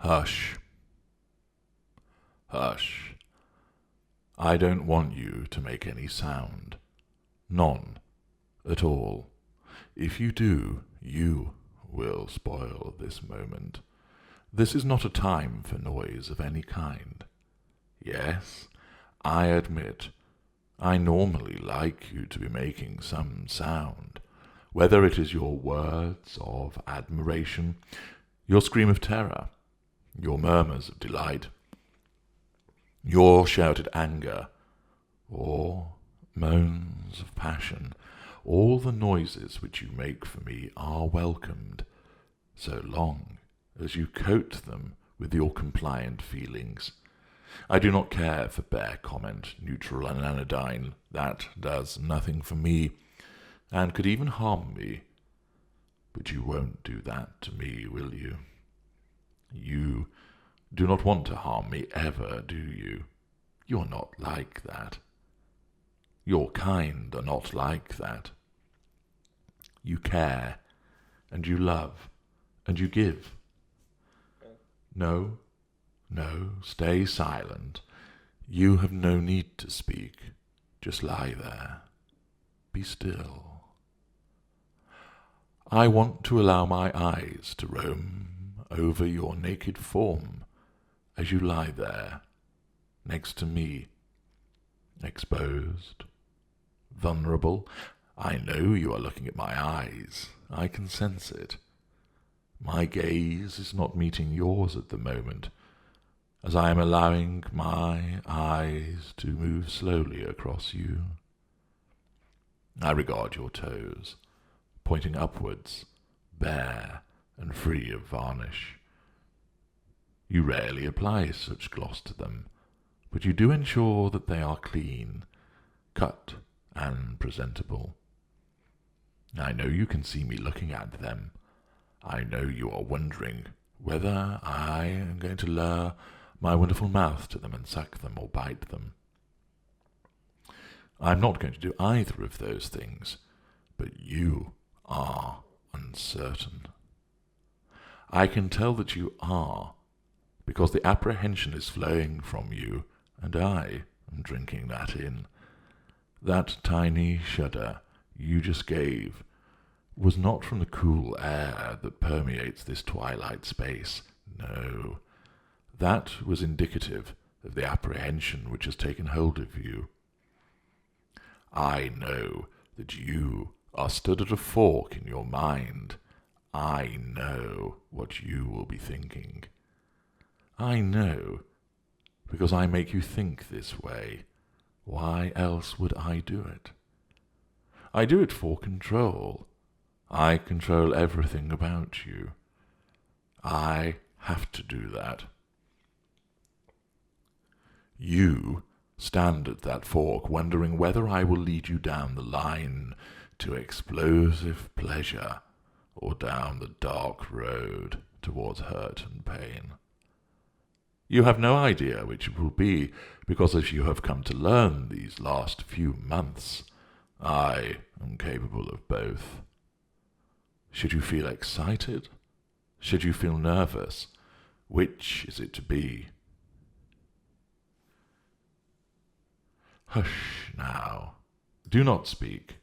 Hush. Hush. I don't want you to make any sound. None at all. If you do, you will spoil this moment. This is not a time for noise of any kind. Yes, I admit, I normally like you to be making some sound, whether it is your words of admiration, your scream of terror, your murmurs of delight, your shouted anger, or moans of passion. All the noises which you make for me are welcomed, so long as you coat them with your compliant feelings. I do not care for bare comment, neutral and anodyne. That does nothing for me, and could even harm me. But you won't do that to me, will you? You do not want to harm me ever, do you? You're not like that. Your kind are not like that. You care, and you love, and you give. No, stay silent. You have no need to speak. Just lie there. Be still. I want to allow my eyes to roam over your naked form as you lie there, next to me, exposed, vulnerable. I know you are looking at my eyes. I can sense it. My gaze is not meeting yours at the moment, as I am allowing my eyes to move slowly across you. I regard your toes, pointing upwards, bare and free of varnish. You rarely apply such gloss to them, but you do ensure that they are clean, cut, and presentable. I know you can see me looking at them. I know you are wondering whether I am going to lure my wonderful mouth to them and suck them or bite them. I'm not going to do either of those things, but you are uncertain. I can tell that you are, because the apprehension is flowing from you, and I am drinking that in. That tiny shudder you just gave was not from the cool air that permeates this twilight space. No, that was indicative of the apprehension which has taken hold of you. I know that you are stood at a fork in your mind. I know what you will be thinking. I know, because I make you think this way. Why else would I do it? I do it for control. I control everything about you. I have to do that. You stand at that fork wondering whether I will lead you down the line to explosive pleasure or down the dark road towards hurt and pain. You have no idea which it will be, because as you have come to learn these last few months, I am capable of both. Should you feel excited? Should you feel nervous? Which is it to be? Hush now. Do not speak.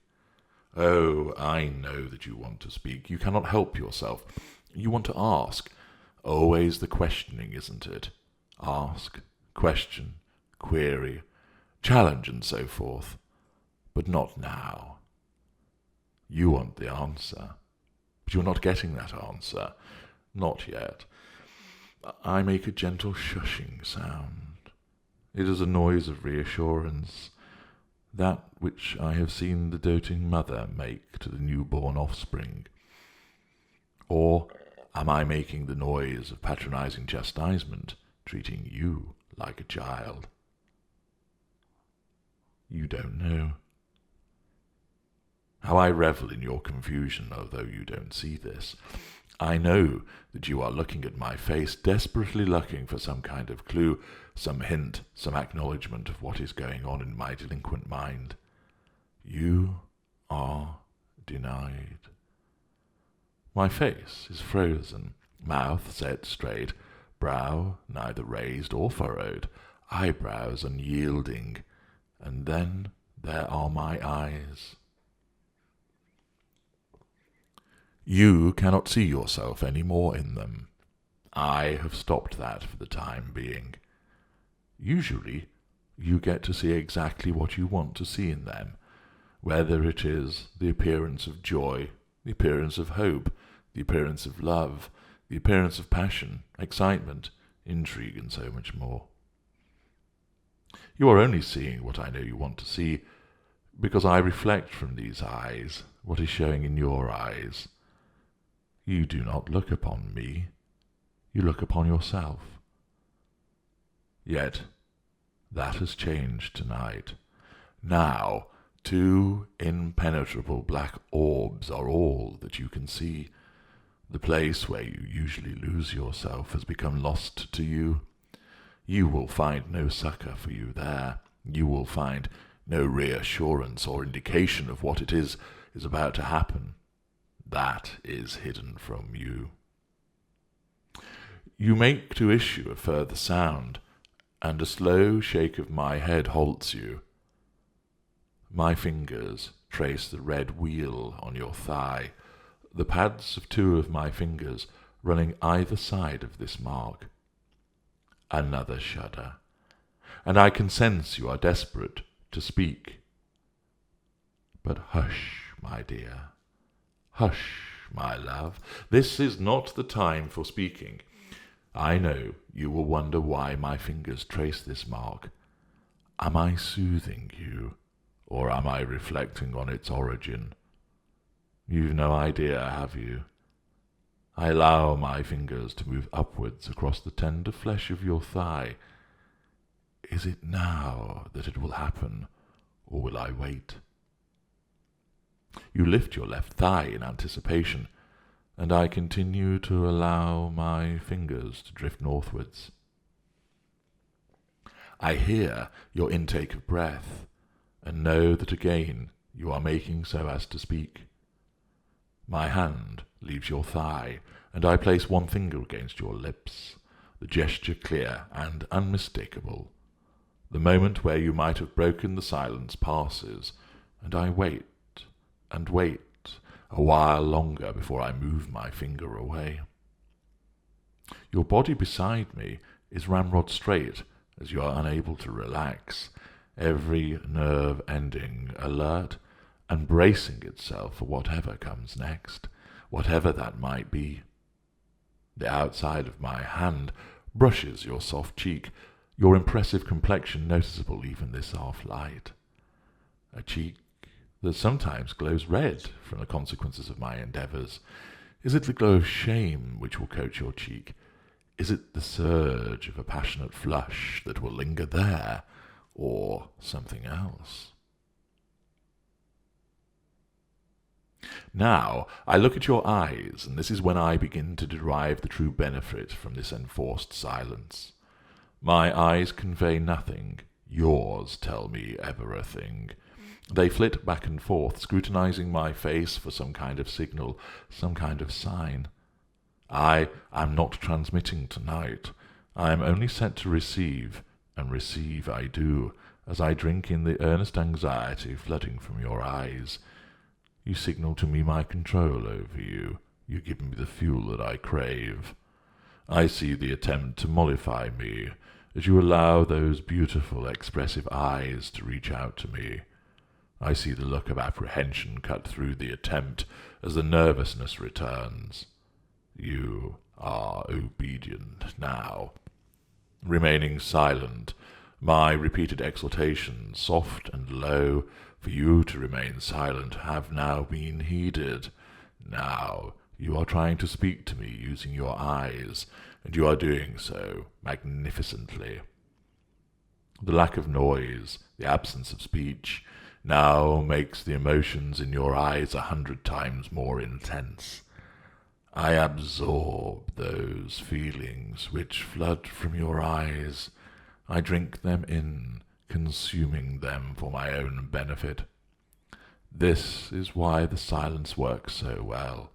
Oh, I know that you want to speak. You cannot help yourself. You want to ask. Always the questioning, isn't it? Ask, question, query, challenge, and so forth. But not now. You want the answer. But you're not getting that answer. Not yet. I make a gentle shushing sound. It is a noise of reassurance, that which I have seen the doting mother make to the newborn offspring. Or am I making the noise of patronizing chastisement, treating you like a child? You don't know. How I revel in your confusion, although you don't see this. I know that you are looking at my face, desperately looking for some kind of clue, some hint, some acknowledgement of what is going on in my delinquent mind. You are denied. My face is frozen, mouth set straight, brow neither raised or furrowed, eyebrows unyielding, and then there are my eyes. You cannot see yourself any more in them. I have stopped that for the time being. Usually, you get to see exactly what you want to see in them, whether it is the appearance of joy, the appearance of hope, the appearance of love, the appearance of passion, excitement, intrigue, and so much more. You are only seeing what I know you want to see, because I reflect from these eyes what is showing in your eyes. You do not look upon me, you look upon yourself. Yet, that has changed tonight. Now, two impenetrable black orbs are all that you can see. The place where you usually lose yourself has become lost to you. You will find no succor for you there. You will find no reassurance or indication of what it is about to happen. That is hidden from you. You make to issue a further sound, and a slow shake of my head halts you. My fingers trace the red wheal on your thigh, the pads of two of my fingers running either side of this mark. Another shudder, and I can sense you are desperate to speak. But hush, my dear, hush, my love, this is not the time for speaking. I know you will wonder why my fingers trace this mark. Am I soothing you, or am I reflecting on its origin? You've no idea, have you? I allow my fingers to move upwards across the tender flesh of your thigh. Is it now that it will happen, or will I wait? You lift your left thigh in anticipation, and I continue to allow my fingers to drift northwards. I hear your intake of breath, and know that again you are making so as to speak. My hand leaves your thigh, and I place one finger against your lips, the gesture clear and unmistakable. The moment where you might have broken the silence passes, and I wait and wait a while longer before I move my finger away. Your body beside me is ramrod straight as you are unable to relax, every nerve ending alert and bracing itself for whatever comes next, whatever that might be. The outside of my hand brushes your soft cheek, your impressive complexion noticeable even this half light. A cheek that sometimes glows red from the consequences of my endeavours. Is it the glow of shame which will coat your cheek? Is it the surge of a passionate flush that will linger there, or something else? Now I look at your eyes, and this is when I begin to derive the true benefit from this enforced silence. My eyes convey nothing, yours tell me everything. They flit back and forth, scrutinizing my face for some kind of signal, some kind of sign. I am not transmitting tonight. I am only set to receive, and receive I do, as I drink in the earnest anxiety flooding from your eyes. You signal to me my control over you. You give me the fuel that I crave. I see the attempt to mollify me, as you allow those beautiful, expressive eyes to reach out to me. I see the look of apprehension cut through the attempt as the nervousness returns. You are obedient now. Remaining silent, my repeated exhortations, soft and low, for you to remain silent, have now been heeded. Now you are trying to speak to me using your eyes, and you are doing so magnificently. The lack of noise, the absence of speech, now makes the emotions in your eyes 100 times more intense. I absorb those feelings which flood from your eyes. I drink them in, consuming them for my own benefit. This is why the silence works so well.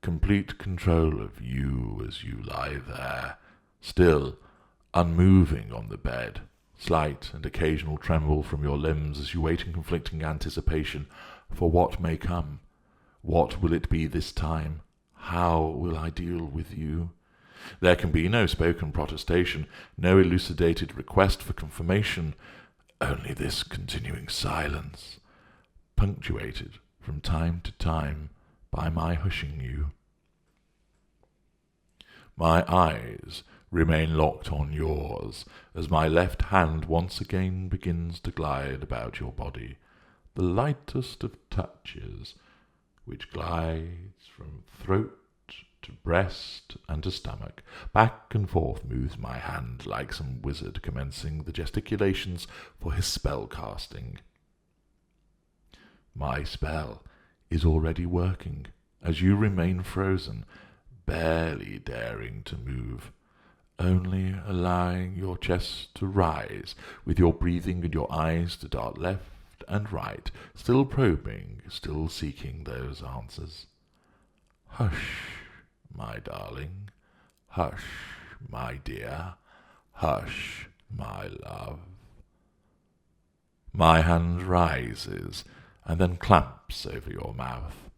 Complete control of you as you lie there, still unmoving on the bed, slight and occasional tremble from your limbs as you wait in conflicting anticipation for what may come. What will it be this time? How will I deal with you? There can be no spoken protestation, no elucidated request for confirmation, only this continuing silence, punctuated from time to time by my hushing you. My eyes remain locked on yours as my left hand once again begins to glide about your body, the lightest of touches, which glides from throat to breast and to stomach. Back and forth moves my hand like some wizard commencing the gesticulations for his spell casting. My spell is already working as you remain frozen, barely daring to move, only allowing your chest to rise, with your breathing and your eyes to dart left and right, still probing, still seeking those answers. Hush, my darling, hush, my dear, hush, my love. My hand rises and then clamps over your mouth.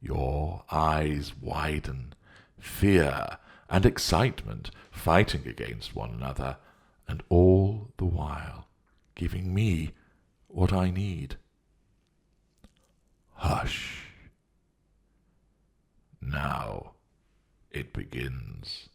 Your eyes widen, fear and excitement fighting against one another, and all the while giving me what I need. Hush. Now it begins.